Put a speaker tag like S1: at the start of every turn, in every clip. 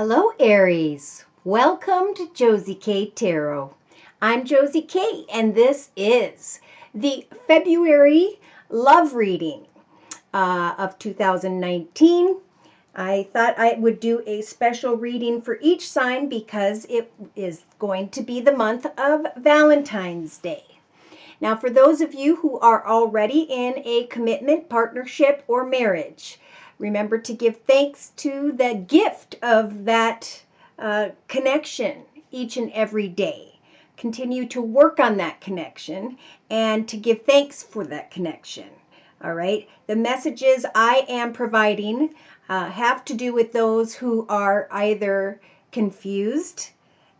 S1: Hello, Aries. Welcome to Josie K Tarot. I'm Josie K, and this is the February love reading of 2019. I thought I would do a special reading for each sign because it is going to be the month of Valentine's Day. Now, for those of you who are already in a commitment, partnership, or marriage, remember to give thanks to the gift of that connection each and every day. Continue to work on that connection and to give thanks for that connection. All right. The messages I am providing have to do with those who are either confused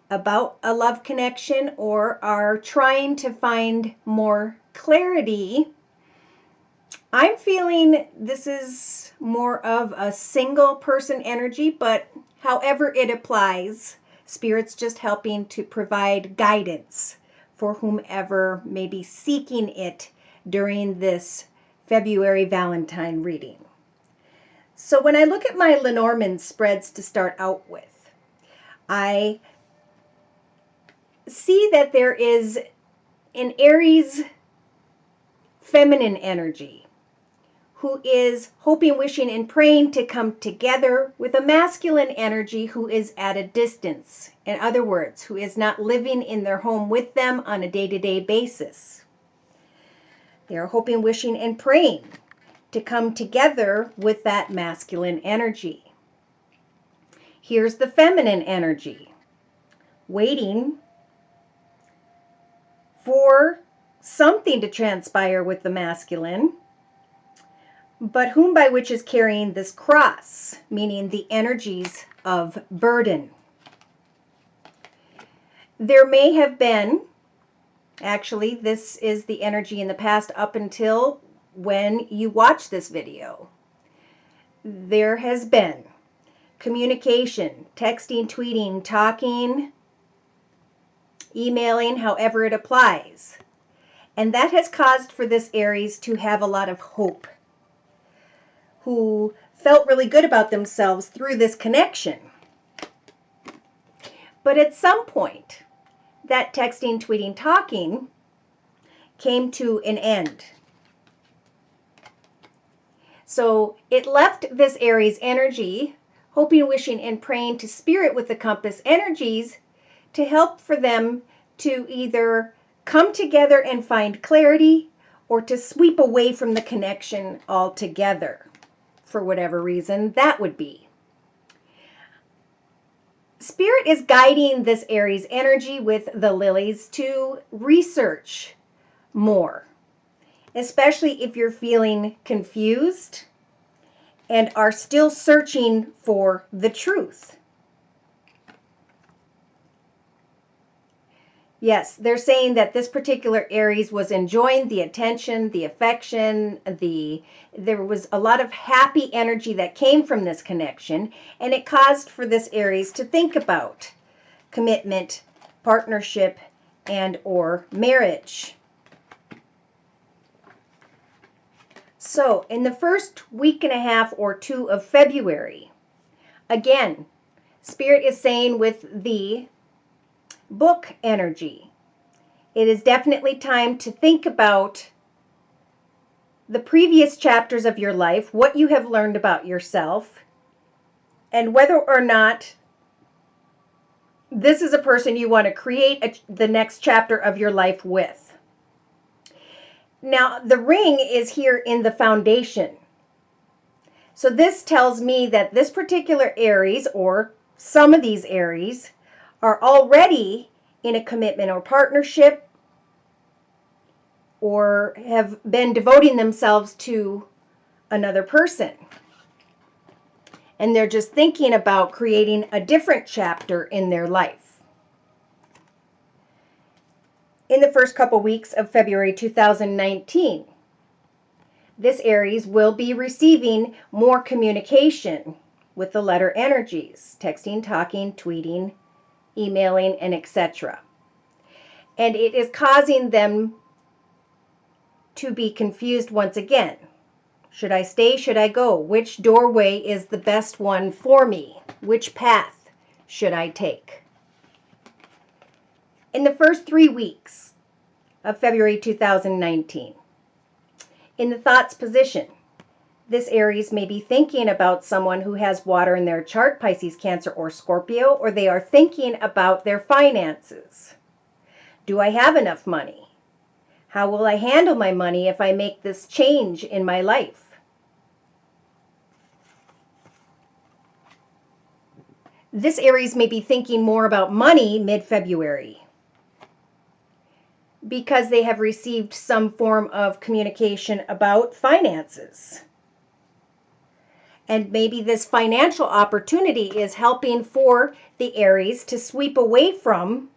S1: about a love connection or are trying to find more clarity. I'm feeling this is more of a single person energy, but however it applies, Spirit's just helping to provide guidance for whomever may be seeking it during this February Valentine reading. So when I look at my Lenormand spreads to start out with, I see that there is an Aries feminine energy who is hoping, wishing, and praying to come together with a masculine energy who is at a distance. In other words, who is not living in their home with them on a day-to-day basis. They are hoping, wishing, and praying to come together with that masculine energy. Here's the feminine energy, waiting for something to transpire with the masculine, but whom by which is carrying this cross, meaning the energies of burden. There may have been, actually, this is the energy in the past up until when you watch this video. There has been communication, texting, tweeting, talking, emailing, however it applies. And that has caused for this Aries to have a lot of hope, who felt really good about themselves through this connection. But at some point, that texting, tweeting, talking came to an end. So it left this Aries energy, hoping, wishing, and praying to Spirit with the compass energies to help for them to either come together and find clarity or to sweep away from the connection altogether, for whatever reason that would be. Spirit is guiding this Aries energy with the lilies to research more, especially if you're feeling confused and are still searching for the truth. Yes, they're saying that this particular Aries was enjoying the attention, the affection, there was a lot of happy energy that came from this connection, and it caused for this Aries to think about commitment, partnership, and or marriage. So, in the first week and a half or two of February, again, Spirit is saying with the book energy, it is definitely time to think about the previous chapters of your life, what you have learned about yourself, and whether or not this is a person you want to create the next chapter of your life with. Now, the ring is here in the foundation. So this tells me that this particular Aries, or some of these Aries, are already in a commitment or partnership or have been devoting themselves to another person. And they're just thinking about creating a different chapter in their life. In the first couple weeks of February 2019, this Aries will be receiving more communication with the letter energies, texting, talking, tweeting, emailing, and etc. And it is causing them to be confused once again. Should I stay? Should I go? Which doorway is the best one for me? Which path should I take? In the first 3 weeks of February 2019, in the thoughts position, this Aries may be thinking about someone who has water in their chart, Pisces, Cancer, or Scorpio, or they are thinking about their finances. Do I have enough money? How will I handle my money if I make this change in my life? This Aries may be thinking more about money mid-February because they have received some form of communication about finances. And maybe this financial opportunity is helping for the Aries to sweep away from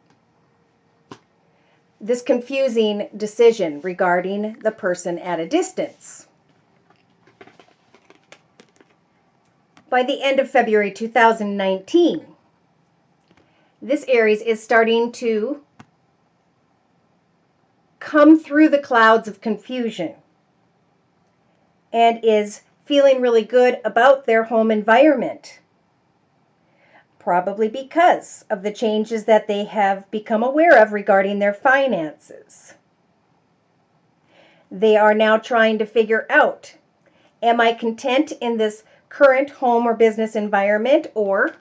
S1: this confusing decision regarding the person at a distance. By the end of February 2019, this Aries is starting to come through the clouds of confusion and is feeling really good about their home environment, probably because of the changes that they have become aware of regarding their finances. They are now trying to figure out, am I content in this current home or business environment, or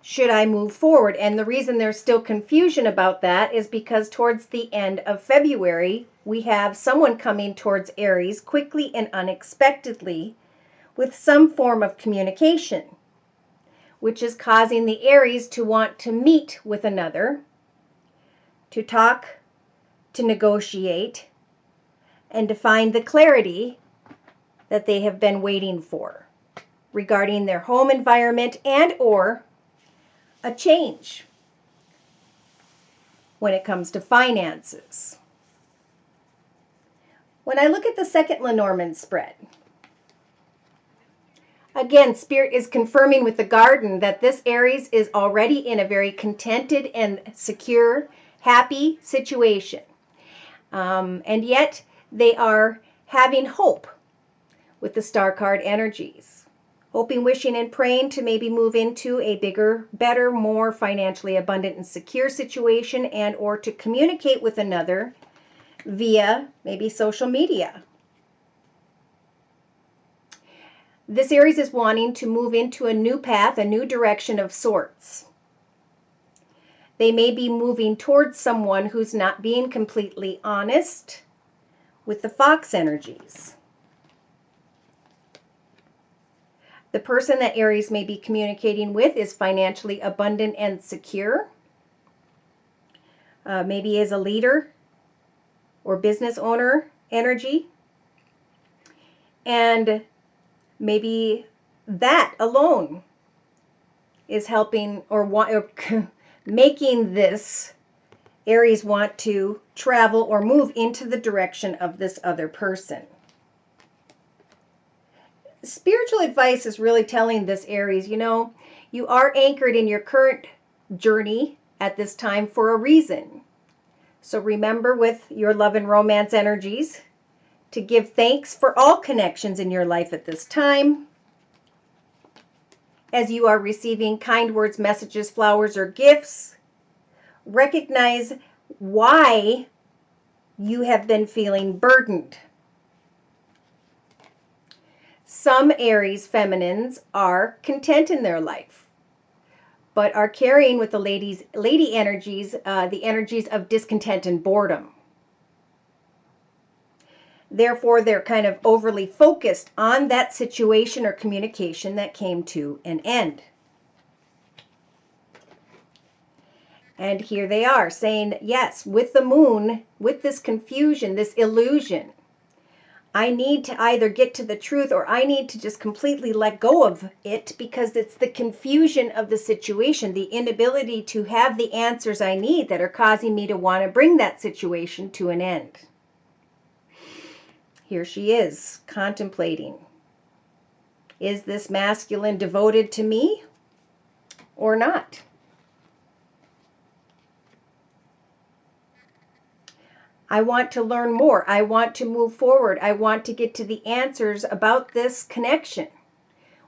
S1: should I move forward? And the reason there's still confusion about that is because towards the end of February, we have someone coming towards Aries quickly and unexpectedly with some form of communication, which is causing the Aries to want to meet with another, to talk, to negotiate, and to find the clarity that they have been waiting for regarding their home environment and or a change when it comes to finances. When I look at the second Lenormand spread, again, Spirit is confirming with the Garden that this Aries is already in a very contented and secure, happy situation. And yet they are having hope with the Star card energies. Hoping, wishing, and praying to maybe move into a bigger, better, more financially abundant and secure situation, and or to communicate with another via maybe social media. This Aries is wanting to move into a new path, a new direction of sorts. They may be moving towards someone who's not being completely honest with the Fox energies. The person that Aries may be communicating with is financially abundant and secure. Maybe is a leader or business owner energy. And maybe that alone is helping or making this Aries want to travel or move into the direction of this other person. Spiritual advice is really telling this Aries, you know, you are anchored in your current journey at this time for a reason. So remember with your love and romance energies to give thanks for all connections in your life at this time. As you are receiving kind words, messages, flowers, or gifts, recognize why you have been feeling burdened. Some Aries feminines are content in their life, but are carrying with the lady energies, the energies of discontent and boredom. Therefore, they're kind of overly focused on that situation or communication that came to an end. And here they are saying, yes, with the moon, with this confusion, this illusion, I need to either get to the truth or I need to just completely let go of it because it's the confusion of the situation, the inability to have the answers I need that are causing me to want to bring that situation to an end. Here she is contemplating. Is this masculine devoted to me or not? I want to learn more. I want to move forward. I want to get to the answers about this connection.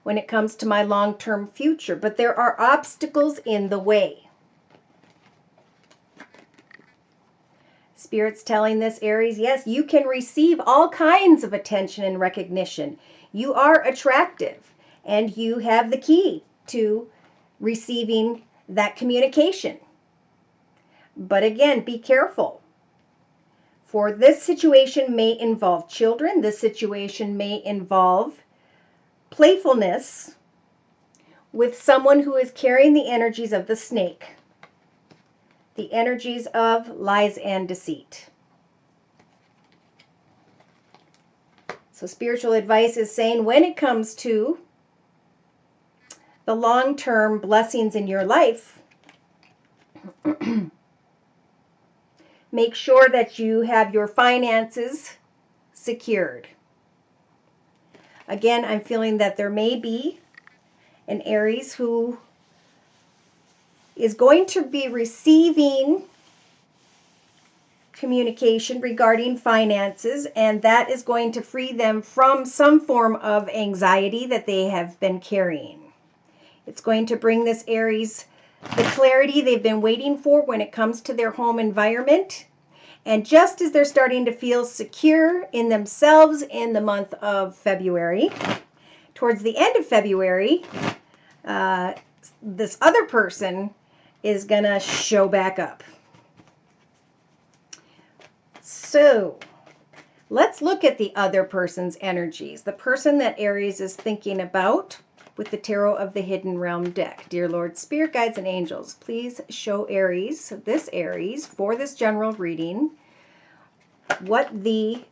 S1: when it comes to my long-term future, but there are obstacles in the way. Spirit's telling this Aries, yes, you can receive all kinds of attention and recognition. You are attractive, and you have the key to receiving that communication. But again, be careful. For this situation may involve children. This situation may involve playfulness with someone who is carrying the energies of the snake. The energies of lies and deceit. So spiritual advice is saying when it comes to the long-term blessings in your life, make sure that you have your finances secured. Again, I'm feeling that there may be an Aries who is going to be receiving communication regarding finances, and that is going to free them from some form of anxiety that they have been carrying. It's going to bring this Aries the clarity they've been waiting for when it comes to their home environment. And just as they're starting to feel secure in themselves in the month of February, towards the end of February, this other person is going to show back up. So let's look at the other person's energies. The person that Aries is thinking about with the Tarot of the Hidden Realm deck. Dear Lord, Spirit Guides and Angels, please show Aries, this Aries, for this general reading, what the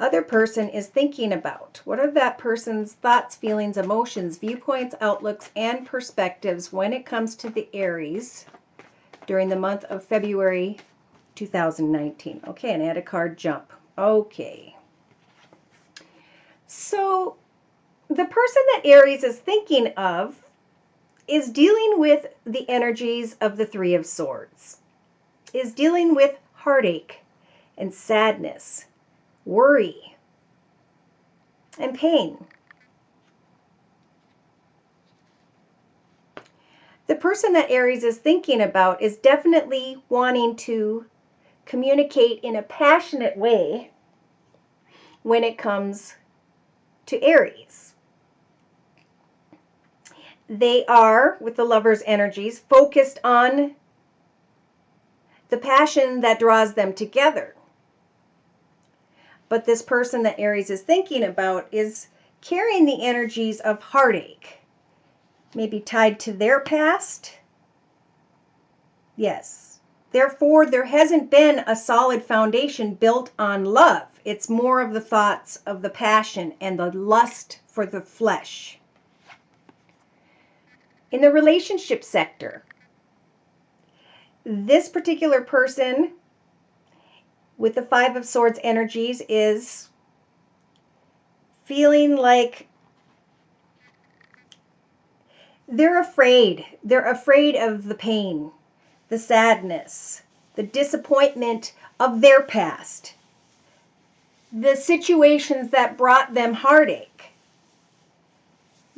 S1: other person is thinking about. What are that person's thoughts, feelings, emotions, viewpoints, outlooks, and perspectives when it comes to the Aries during the month of February 2019? Okay, and I had a card jump. Okay. So the person that Aries is thinking of is dealing with the energies of the Three of Swords, is dealing with heartache and sadness, worry, and pain. The person that Aries is thinking about is definitely wanting to communicate in a passionate way when it comes to Aries. They are, with the Lover's energies, focused on the passion that draws them together. But this person that Aries is thinking about is carrying the energies of heartache, maybe tied to their past. Yes. Therefore, there hasn't been a solid foundation built on love. It's more of the thoughts of the passion and the lust for the flesh. In the relationship sector, this particular person with the Five of Swords energies is feeling like they're afraid. They're afraid of the pain, the sadness, the disappointment of their past, the situations that brought them heartache.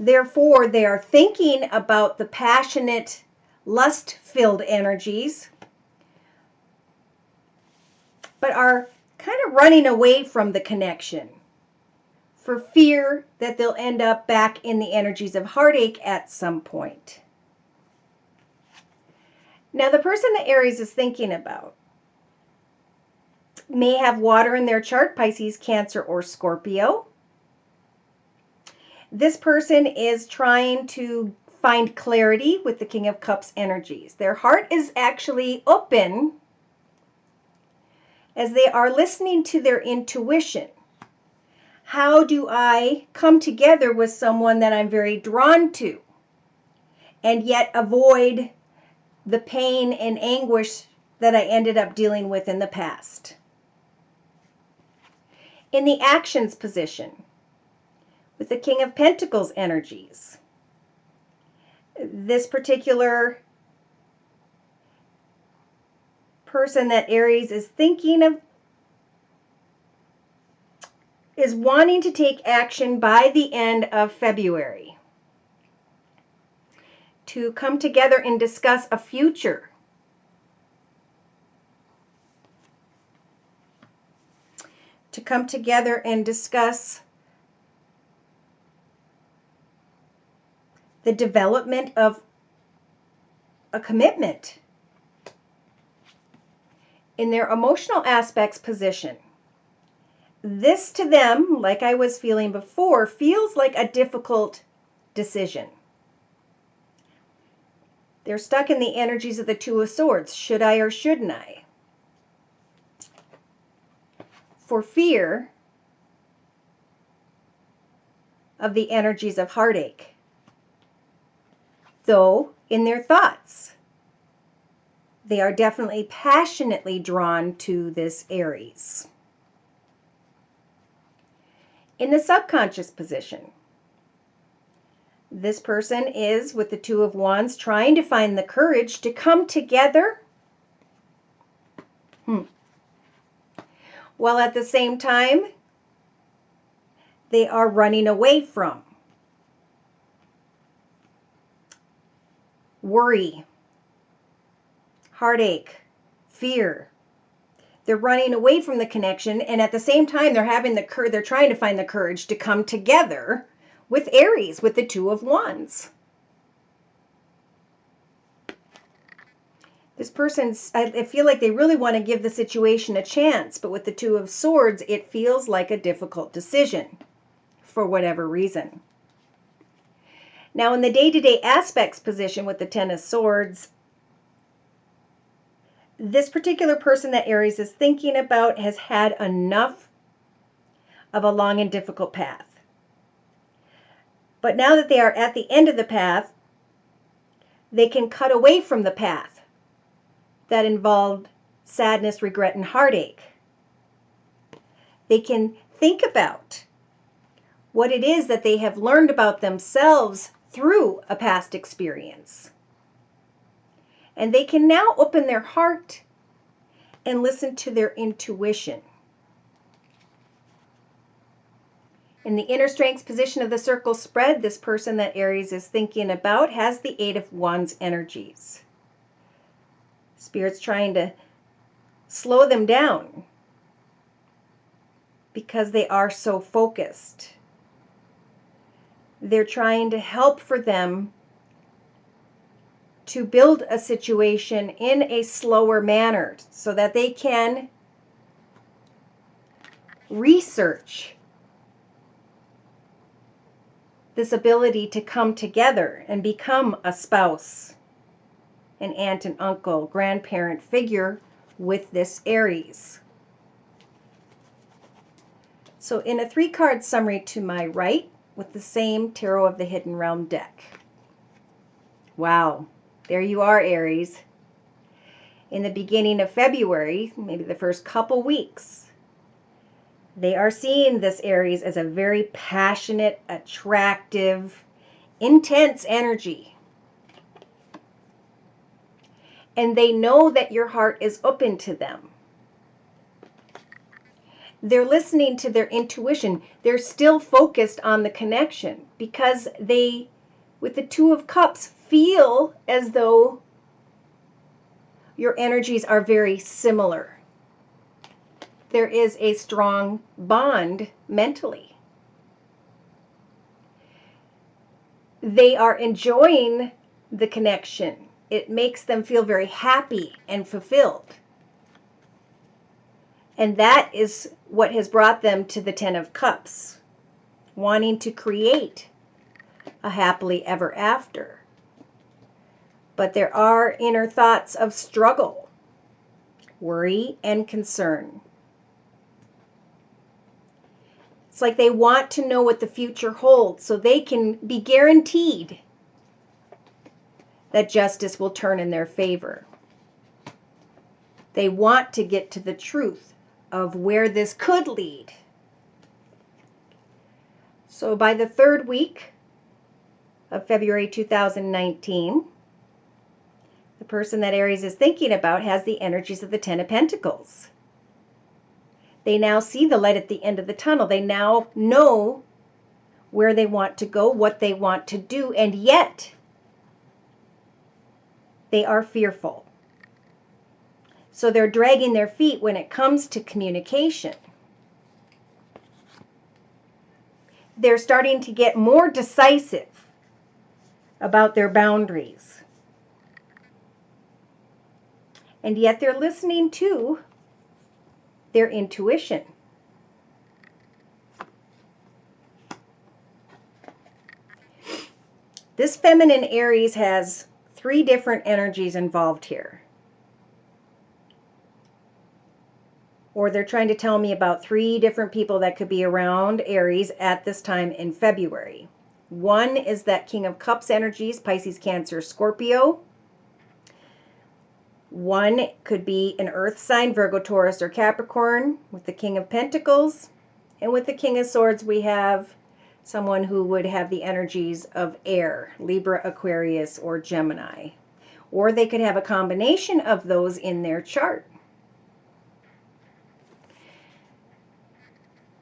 S1: Therefore, they are thinking about the passionate, lust-filled energies, but are kind of running away from the connection for fear that they'll end up back in the energies of heartache at some point. Now, the person that Aries is thinking about may have water in their chart, Pisces, Cancer, or Scorpio. This person is trying to find clarity with the King of Cups energies. Their heart is actually open as they are listening to their intuition. How do I come together with someone that I'm very drawn to and yet avoid the pain and anguish that I ended up dealing with in the past? In the actions position, with the King of Pentacles energies, this particular person that Aries is thinking of is wanting to take action by the end of February. to come together and discuss a future. To come together and discuss the development of a commitment. In their emotional aspects position, this to them, like I was feeling before, feels like a difficult decision. They're stuck in the energies of the Two of Swords. Should I or shouldn't I? For fear of the energies of heartache. Though, in their thoughts, they are definitely passionately drawn to this Aries. In the subconscious position, this person is, with the Two of Wands, trying to find the courage to come together while at the same time they are running away from worry, heartache, fear. They're running away from the connection, and at the same time they're trying to find the courage to come together with Aries, with the Two of Wands. This person's, I feel like they really want to give the situation a chance, but with the Two of Swords, it feels like a difficult decision for whatever reason. Now, in the day-to-day aspects position with the Ten of Swords, this particular person that Aries is thinking about has had enough of a long and difficult path. But now that they are at the end of the path, they can cut away from the path that involved sadness, regret, and heartache. They can think about what it is that they have learned about themselves through a past experience. And they can now open their heart and listen to their intuition. In the inner strengths position of the circle spread, this person that Aries is thinking about has the Eight of Wands energies. Spirit's trying to slow them down because they are so focused. They're trying to help for them to build a situation in a slower manner so that they can research this ability to come together and become a spouse, an aunt and uncle, grandparent figure with this Aries. So in a 3-card summary to my right, with the same Tarot of the Hidden Realm deck. Wow, there you are, Aries. In the beginning of February, maybe the first couple weeks, they are seeing this Aries as a very passionate, attractive, intense energy. And they know that your heart is open to them. They're listening to their intuition. They're still focused on the connection because they, with the Two of Cups, feel as though your energies are very similar. There is a strong bond mentally. They are enjoying the connection. It makes them feel very happy and fulfilled. And that is what has brought them to the Ten of Cups, wanting to create a happily ever after. But there are inner thoughts of struggle, worry, and concern. It's like they want to know what the future holds so they can be guaranteed that justice will turn in their favor. They want to get to the truth of where this could lead. So by the 3rd week of February 2019, the person that Aries is thinking about has the energies of the Ten of Pentacles. They now see the light at the end of the tunnel. They now know where they want to go, what they want to do, and yet They are fearful. So they're dragging their feet when it comes to communication. They're starting to get more decisive about their boundaries. And yet they're listening to their intuition. This feminine Aries has 3 different energies involved here. Or they're trying to tell me about 3 different people that could be around Aries at this time in February. One is that King of Cups energies, Pisces, Cancer, Scorpio. One could be an earth sign, Virgo, Taurus, or Capricorn, with the King of Pentacles. And with the King of Swords, we have someone who would have the energies of air, Libra, Aquarius, or Gemini. Or they could have a combination of those in their chart.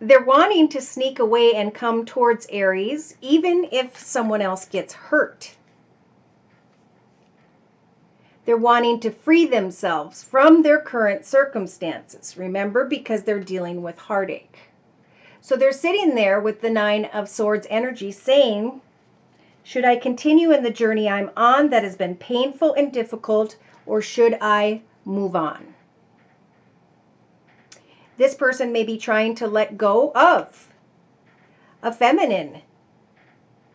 S1: They're wanting to sneak away and come towards Aries, even if someone else gets hurt. They're wanting to free themselves from their current circumstances. Remember, because they're dealing with heartache. So they're sitting there with the 9 of Swords energy saying, should I continue in the journey I'm on that has been painful and difficult, or should I move on? This person may be trying to let go of a feminine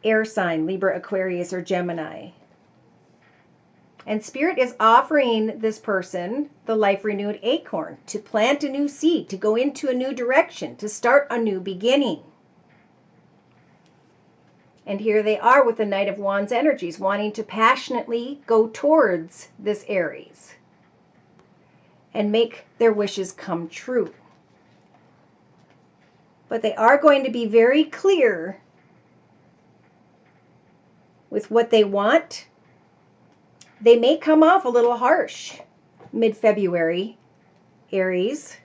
S1: air sign, Libra, Aquarius, or Gemini. And Spirit is offering this person the life renewed acorn to plant a new seed, to go into a new direction, to start a new beginning. And here they are with the Knight of Wands energies, wanting to passionately go towards this Aries and make their wishes come true. But they are going to be very clear with what they want. They may come off a little harsh mid-February, Aries.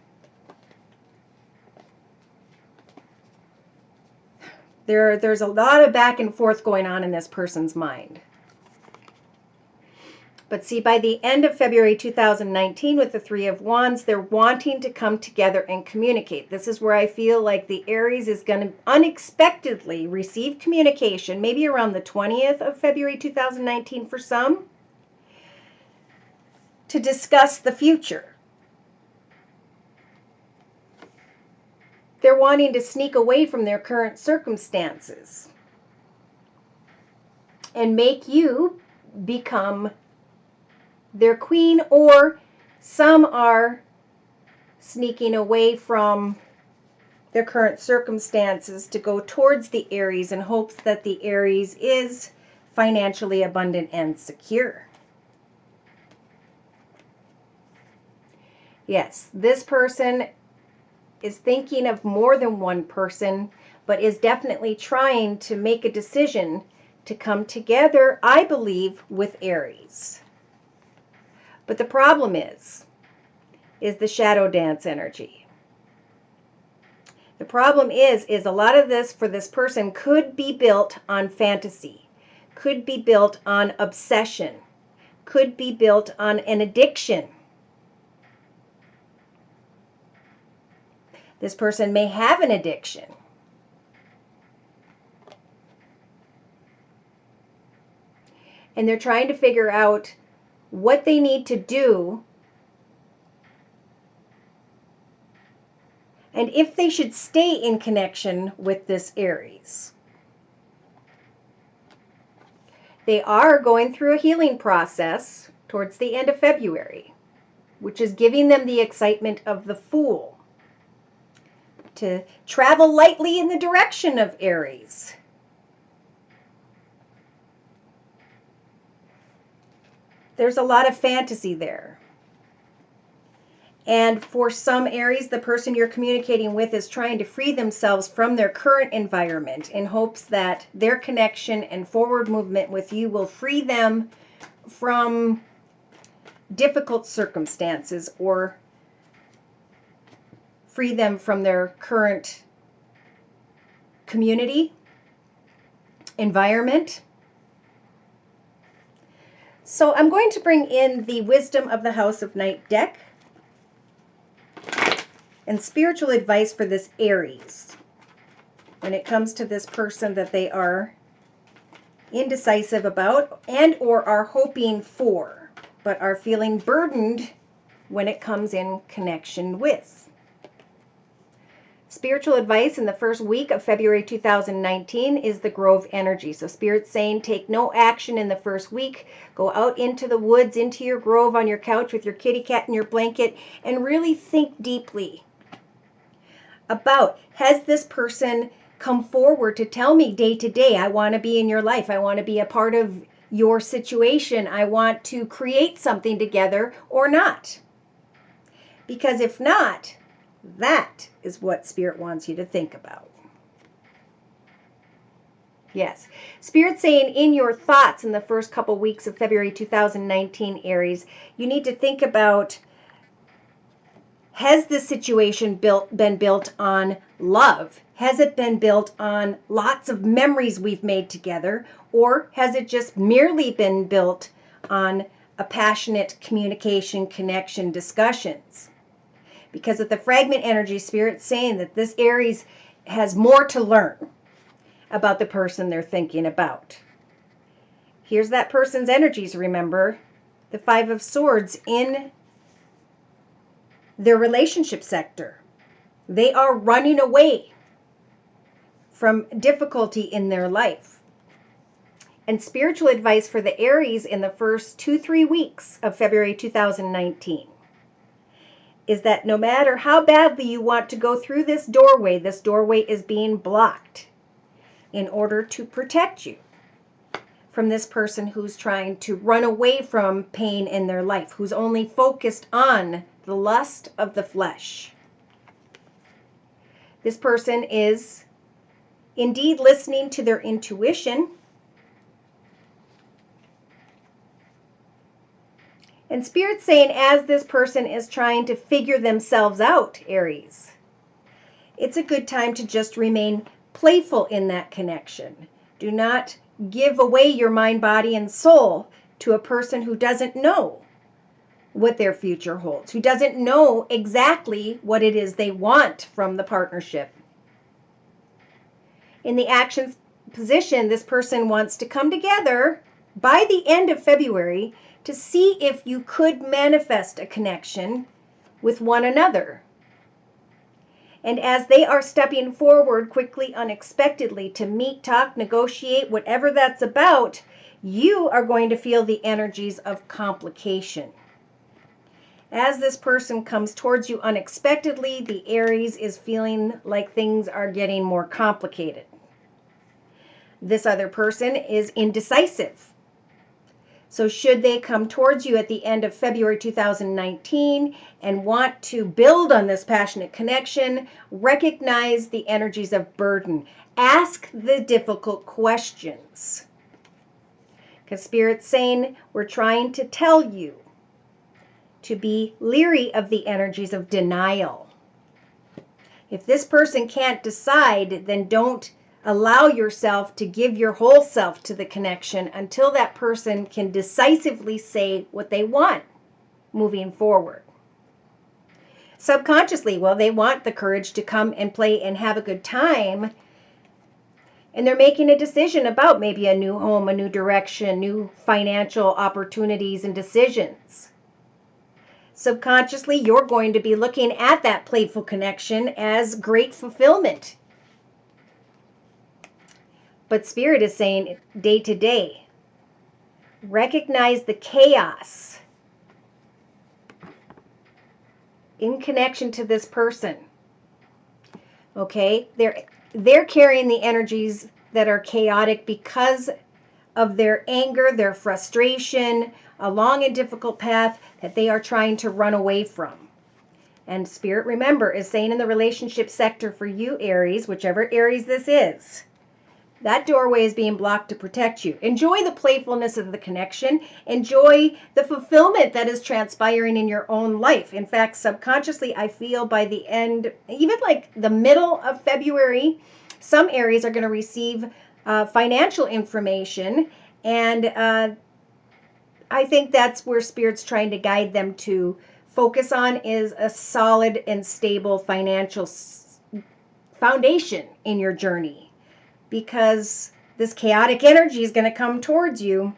S1: There's a lot of back and forth going on in this person's mind. But see, by the end of February 2019, with the 3 of Wands, they're wanting to come together and communicate. This is where I feel like the Aries is going to unexpectedly receive communication, maybe around the 20th of February 2019 for some, to discuss the future. They're wanting to sneak away from their current circumstances and make you become their queen, or some are sneaking away from their current circumstances to go towards the Aries in hopes that the Aries is financially abundant and secure. Yes, this person is thinking of more than one person, but is definitely trying to make a decision to come together, I believe, with Aries. But the problem is the shadow dance energy. The problem is a lot of this for this person could be built on fantasy, could be built on obsession, could be built on an addiction. This person may have an addiction. And they're trying to figure out what they need to do and if they should stay in connection with this Aries. They are going through a healing process towards the end of February, which is giving them the excitement of the Fool to travel lightly in the direction of Aries. There's a lot of fantasy there. And for some Aries, the person you're communicating with is trying to free themselves from their current environment in hopes that their connection and forward movement with you will free them from difficult circumstances or free them from their current community, environment. So I'm going to bring in the Wisdom of the House of Night deck and spiritual advice for this Aries when it comes to this person that they are indecisive about and or are hoping for, but are feeling burdened when it comes in connection with. Spiritual advice in the first week of February 2019 is the Grove energy. So Spirit's saying take no action in the first week. Go out into the woods, into your grove, on your couch with your kitty cat and your blanket, and really think deeply about, has this person come forward to tell me day to day, I want to be in your life, I want to be a part of your situation, I want to create something together, or not? Because if not, that is what Spirit wants you to think about. Yes. Spirit saying in your thoughts in the first couple weeks of February 2019, Aries, you need to think about, has this situation been built on love? Has it been built on lots of memories we've made together? Or has it just merely been built on a passionate communication, connection, discussions? Because of the fragment energy, Spirit's saying that this Aries has more to learn about the person they're thinking about. Here's that person's energies, remember. The Five of Swords in their relationship sector. They are running away from difficulty in their life. And spiritual advice for the Aries in the first 2-3 weeks of February 2019 is that no matter how badly you want to go through this doorway is being blocked in order to protect you from this person who's trying to run away from pain in their life, who's only focused on the lust of the flesh. This person is indeed listening to their intuition, and Spirit's saying as this person is trying to figure themselves out, Aries, it's a good time to just remain playful in that connection. Do not give away your mind, body, and soul to a person who doesn't know what their future holds, who doesn't know exactly what it is they want from the partnership. In the action position, this person wants to come together by the end of February to see if you could manifest a connection with one another. And as they are stepping forward quickly, unexpectedly, to meet, talk, negotiate, whatever that's about, you are going to feel the energies of complication. As this person comes towards you unexpectedly, the Aries is feeling like things are getting more complicated. This other person is indecisive. So should they come towards you at the end of February 2019 and want to build on this passionate connection, recognize the energies of burden. Ask the difficult questions. Because Spirit's saying we're trying to tell you to be leery of the energies of denial. If this person can't decide, then don't allow yourself to give your whole self to the connection until that person can decisively say what they want moving forward. Subconsciously, well, they want the courage to come and play and have a good time, and they're making a decision about maybe a new home, a new direction, new financial opportunities and decisions. Subconsciously, you're going to be looking at that playful connection as great fulfillment. But Spirit is saying day to day, recognize the chaos in connection to this person. Okay? They're carrying the energies that are chaotic because of their anger, their frustration, a long and difficult path that they are trying to run away from. And Spirit, remember, is saying in the relationship sector for you, Aries, whichever Aries this is, that doorway is being blocked to protect you. Enjoy the playfulness of the connection. Enjoy the fulfillment that is transpiring in your own life. In fact, subconsciously, I feel by the end, even like the middle of February, some Aries are going to receive financial information and I think that's where Spirit's trying to guide them to focus on, is a solid and stable financial foundation in your journey, because this chaotic energy is going to come towards you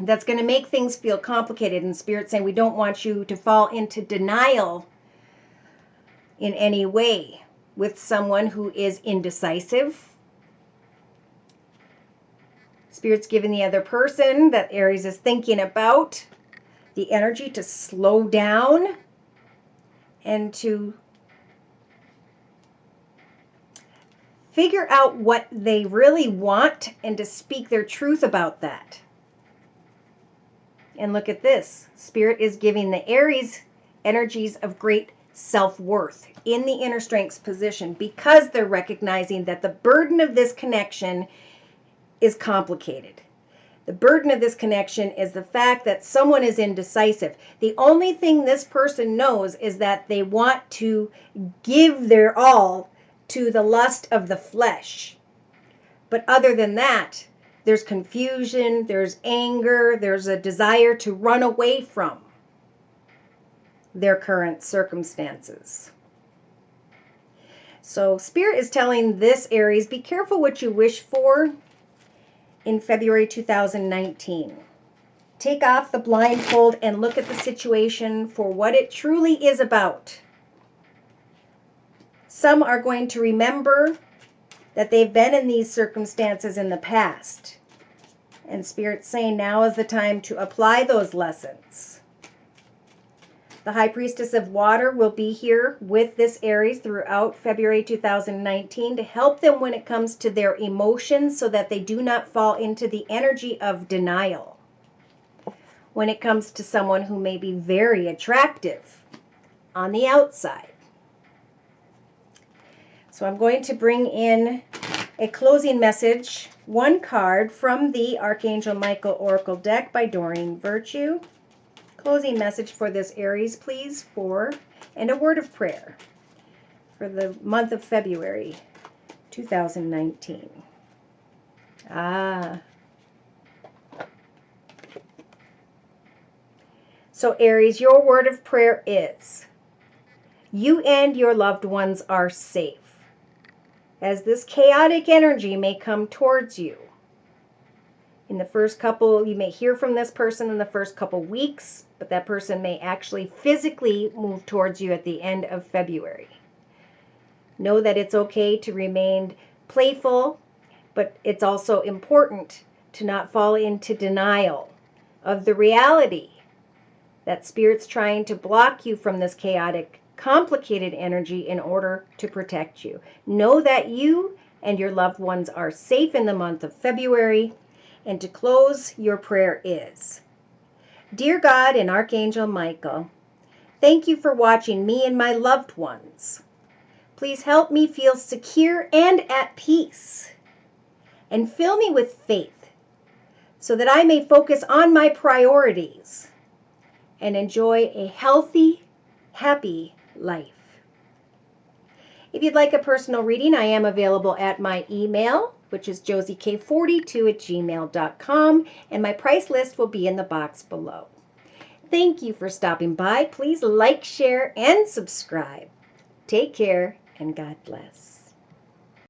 S1: that's going to make things feel complicated. And Spirit's saying we don't want you to fall into denial in any way with someone who is indecisive. Spirit's giving the other person that Aries is thinking about the energy to slow down and to figure out what they really want and to speak their truth about that. And look at this. Spirit is giving the Aries energies of great self-worth in the inner strengths position, because they're recognizing that the burden of this connection is complicated. The burden of this connection is the fact that someone is indecisive. The only thing this person knows is that they want to give their all to the lust of the flesh. But other than that, there's confusion, there's anger, there's a desire to run away from their current circumstances. So Spirit is telling this Aries, be careful what you wish for in February 2019. Take off the blindfold and look at the situation for what it truly is about. Some are going to remember that they've been in these circumstances in the past. And Spirit's saying now is the time to apply those lessons. The High Priestess of Water will be here with this Aries throughout February 2019 to help them when it comes to their emotions, so that they do not fall into the energy of denial when it comes to someone who may be very attractive on the outside. So I'm going to bring in a closing message, one card from the Archangel Michael Oracle deck by Doreen Virtue. Closing message for this Aries, please, and a word of prayer for the month of February 2019. So Aries, your word of prayer is, you and your loved ones are safe, as this chaotic energy may come towards you. In the first couple, you may hear from this person in the first couple weeks, but that person may actually physically move towards you at the end of February. Know that it's okay to remain playful, but it's also important to not fall into denial of the reality that Spirit's trying to block you from this chaotic, complicated energy in order to protect you. Know that you and your loved ones are safe in the month of February. And to close, your prayer is, Dear God and Archangel Michael, thank you for watching me and my loved ones. Please help me feel secure and at peace, and fill me with faith so that I may focus on my priorities and enjoy a healthy, happy life. If you'd like a personal reading, I am available at my email, which is josiek42@gmail.com, and my price list will be in the box below. Thank you for stopping by. Please like, share, and subscribe. Take care, and God bless.